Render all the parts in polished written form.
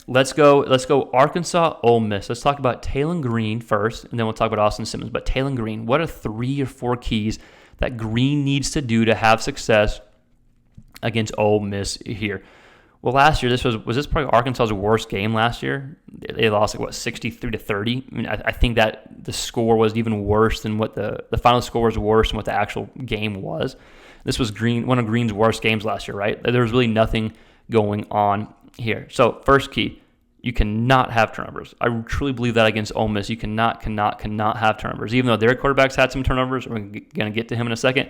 let's go Arkansas, Ole Miss. Let's talk about Taylen Green first, and then we'll talk about Austin Simmons. But Taylen Green, what are 3 or 4 keys that Green needs to do to have success against Ole Miss here? Well, last year, was this probably Arkansas's worst game last year? They lost 63-30. I mean, I think that the score was even worse than what the final score was worse than what the actual game was. This was one of Green's worst games last year, right? There was really nothing going on here. So first key, you cannot have turnovers. I truly believe that against Ole Miss, you cannot have turnovers. Even though their quarterbacks had some turnovers, we're going to get to him in a second.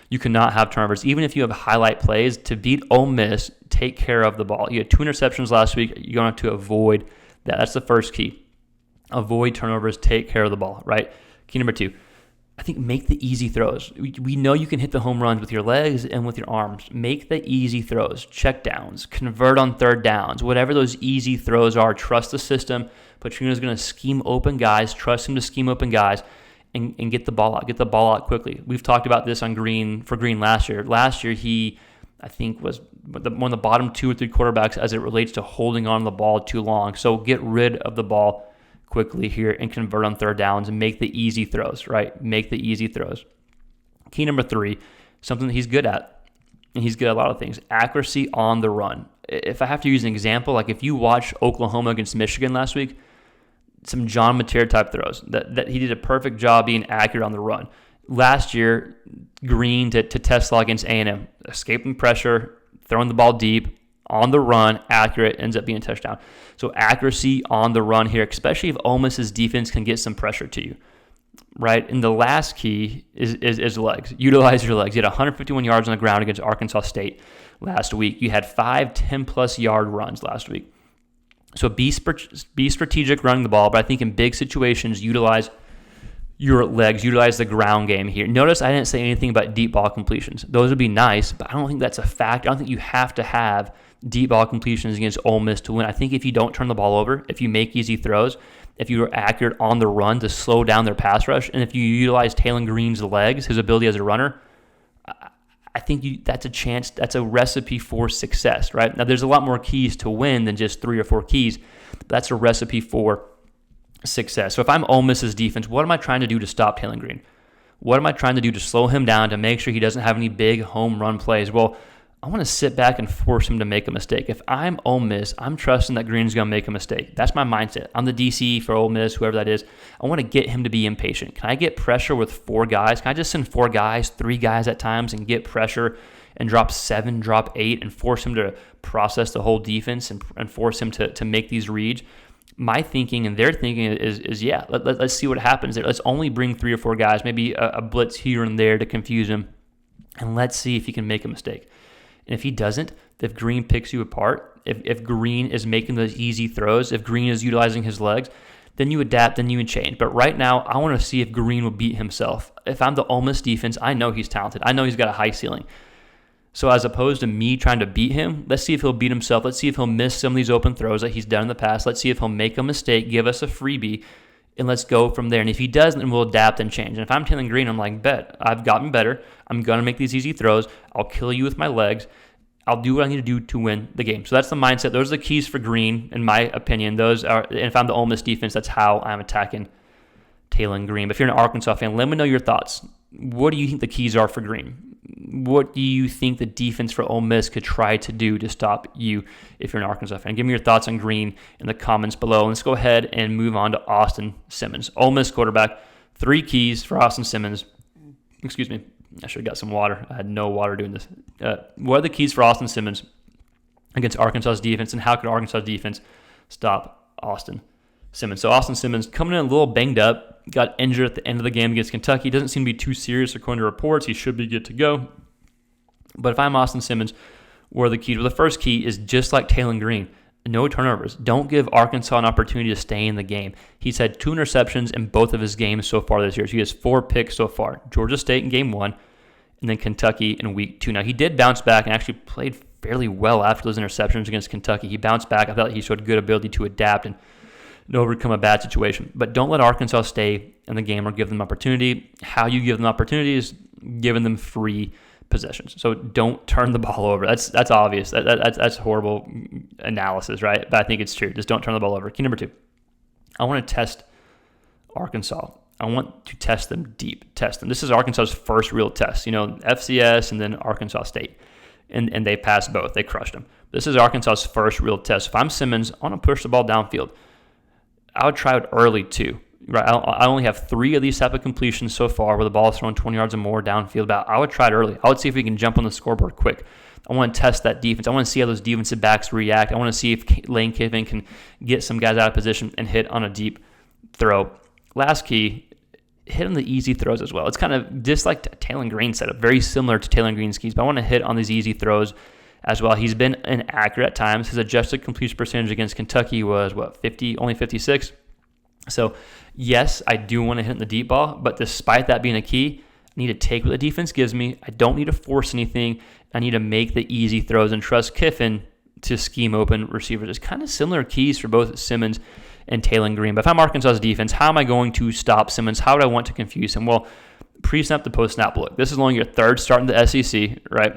You cannot have turnovers. Even if you have highlight plays, to beat Ole Miss, take care of the ball. You had 2 interceptions last week. You're going to have to avoid that. That's the first key. Avoid turnovers, take care of the ball, right? Key number 2, I think make the easy throws. We know you can hit the home runs with your legs and with your arms. Make the easy throws, check downs, convert on third downs, whatever those easy throws are. Trust the system. Petrino's going to scheme open guys. Trust him to scheme open guys. And get the ball out. Get the ball out quickly. We've talked about this on Green last year. Last year, he, I think, was one of the bottom 2 or 3 quarterbacks as it relates to holding on to the ball too long. So get rid of the ball quickly here and convert on third downs and make the easy throws, right? Make the easy throws. Key number 3, something that he's good at, and he's good at a lot of things, accuracy on the run. If I have to use an example, like if you watch Oklahoma against Michigan last week, some John Mateer type throws that he did a perfect job being accurate on the run. Last year, Green to Tesla against A&M, escaping pressure, throwing the ball deep, on the run, accurate, ends up being a touchdown. So accuracy on the run here, especially if Ole Miss's defense can get some pressure to you, right? And the last key is legs. Utilize your legs. You had 151 yards on the ground against Arkansas State last week. You had 5 10-plus yard runs last week. So be strategic running the ball, but I think in big situations, utilize your legs, utilize the ground game here. Notice I didn't say anything about deep ball completions. Those would be nice, but I don't think that's a fact. I don't think you have to have deep ball completions against Ole Miss to win. I think if you don't turn the ball over, if you make easy throws, if you are accurate on the run to slow down their pass rush, and if you utilize Taylen Green's legs, his ability as a runner, I think that's a chance, that's a recipe for success, right? Now, there's a lot more keys to win than just 3 or 4 keys, but that's a recipe for success. So if I'm Ole Miss's defense, what am I trying to do to stop Taylen Green? What am I trying to do to slow him down, to make sure he doesn't have any big home run plays? Well, I want to sit back and force him to make a mistake. If I'm Ole Miss, I'm trusting that Green's going to make a mistake. That's my mindset. I'm the DC for Ole Miss, whoever that is. I want to get him to be impatient. Can I get pressure with 4 guys? Can I just send 4 guys, 3 guys at times, and get pressure and drop 7, drop 8, and force him to process the whole defense and force him to make these reads? My thinking and their thinking is yeah, let's see what happens there. Let's only bring 3 or 4 guys, maybe a blitz here and there to confuse him, and let's see if he can make a mistake. And if he doesn't, if Green picks you apart, if Green is making those easy throws, if Green is utilizing his legs, then you adapt, then you change. But right now, I want to see if Green will beat himself. If I'm the Ole Miss defense, I know he's talented. I know he's got a high ceiling. So as opposed to me trying to beat him, let's see if he'll beat himself. Let's see if he'll miss some of these open throws that he's done in the past. Let's see if he'll make a mistake, give us a freebie, and let's go from there. And if he doesn't, then we'll adapt and change. And if I'm Taylen Green, I'm like, bet, I've gotten better. I'm going to make these easy throws. I'll kill you with my legs. I'll do what I need to do to win the game. So that's the mindset. Those are the keys for Green, in my opinion. Those are, and if I'm the Ole Miss defense, that's how I'm attacking Taylen Green. But if you're an Arkansas fan, let me know your thoughts. What do you think the keys are for Green? What do you think the defense for Ole Miss could try to do to stop you if you're an Arkansas fan? Give me your thoughts on Green in the comments below. Let's go ahead and move on to Austin Simmons. Ole Miss quarterback, 3 keys for Austin Simmons. Excuse me. I should have got some water. I had no water doing this. What are the keys for Austin Simmons against Arkansas's defense, and how could Arkansas's defense stop Austin Simmons? So Austin Simmons coming in a little banged up, got injured at the end of the game against Kentucky. Doesn't seem to be too serious according to reports. He should be good to go. But if I'm Austin Simmons, what are the keys? Well, the first key is just like Taylen Green. No turnovers. Don't give Arkansas an opportunity to stay in the game. He's had 2 interceptions in both of his games so far this year. So he has 4 picks so far. Georgia State in game 1, and then Kentucky in week 2. Now, he did bounce back and actually played fairly well after those interceptions against Kentucky. He bounced back. I felt like he showed good ability to adapt and overcome a bad situation. But don't let Arkansas stay in the game or give them opportunity. How you give them opportunity is giving them free possessions. So don't turn the ball over. That's obvious. That's horrible analysis, right? But I think it's true. Just don't turn the ball over. Key number 2, I want to test Arkansas. I want to test them deep. Test them. This is Arkansas's first real test. FCS and then Arkansas State. And they passed both. They crushed them. This is Arkansas's first real test. If I'm Simmons, I want to push the ball downfield. I would try it early too. Right? I only have 3 of these type of completions so far where the ball is thrown 20 yards or more downfield. But I would try it early. I would see if we can jump on the scoreboard quick. I want to test that defense. I want to see how those defensive backs react. I want to see if Lane Kiffin can get some guys out of position and hit on a deep throw. Last key, hit on the easy throws as well. It's kind of just like Taylen Green's setup, very similar to Taylen Green's keys, but I want to hit on these easy throws as well. He's been inaccurate at times. His adjusted completion percentage against Kentucky was, 50, only 56. So, yes, I do want to hit in the deep ball, but despite that being a key, I need to take what the defense gives me. I don't need to force anything. I need to make the easy throws and trust Kiffin to scheme open receivers. It's kind of similar keys for both Simmons and Taylen Green. But if I'm Arkansas's defense, how am I going to stop Simmons? How would I want to confuse him? Well, pre-snap to post-snap look. This is only your third start in the SEC, right?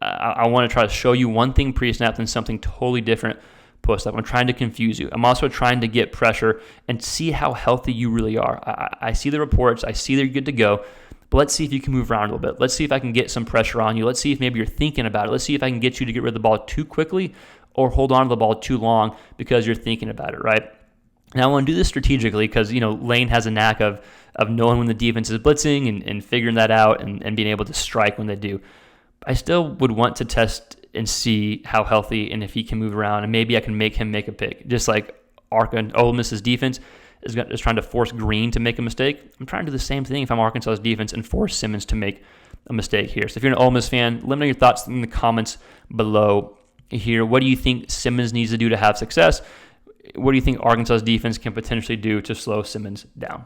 I want to try to show you one thing pre-snap and something totally different post-snap. I'm trying to confuse you. I'm also trying to get pressure and see how healthy you really are. I see the reports. I see that you're good to go. But let's see if you can move around a little bit. Let's see if I can get some pressure on you. Let's see if maybe you're thinking about it. Let's see if I can get you to get rid of the ball too quickly or hold on to the ball too long because you're thinking about it, right? Now, I want to do this strategically because, Lane has a knack of knowing when the defense is blitzing and figuring that out and being able to strike when they do. I still would want to test and see how healthy and if he can move around, and maybe I can make him make a pick. Just like Ole Miss's defense is trying to force Green to make a mistake. I'm trying to do the same thing if I'm Arkansas's defense and force Simmons to make a mistake here. So if you're an Ole Miss fan, let me know your thoughts in the comments below here. What do you think Simmons needs to do to have success? What do you think Arkansas's defense can potentially do to slow Simmons down?